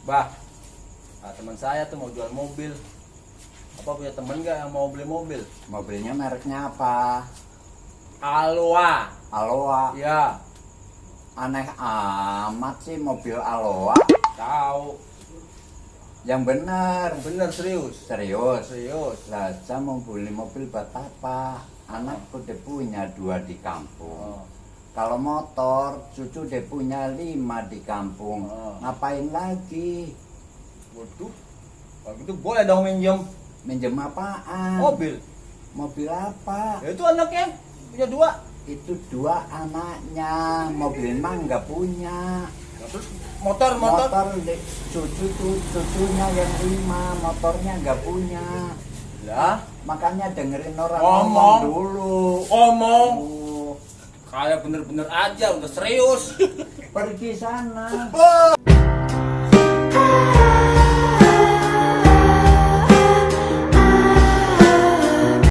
Bah, teman saya tuh mau jual mobil. Apa punya temen nggak yang mau beli mobil? Mobilnya mereknya apa? Aloha. Aloha. Ya, Aneh amat sih mobil Aloha. tahu. Yang bener. Bener serius. Serius. Serius. Lah, saya mau beli mobil buat apa? Anakku udah punya 2 di kampung. Oh. Kalau motor, cucu udah punya 5 di kampung. Oh. Ngapain lagi? Waduh. Kalau gitu boleh dong minjem Minjem apaan? mobil. Mobil apa? Ya itu anaknya punya 2. Itu 2 anaknya. Mobil mah nggak punya. Nah, terus motor. Cucunya yang 5, motornya nggak punya. Lah, Makanya dengerin orang Ngomong. ngomong dulu. omong. Oh, Kayak bener-bener aja, udah serius. pergi sana.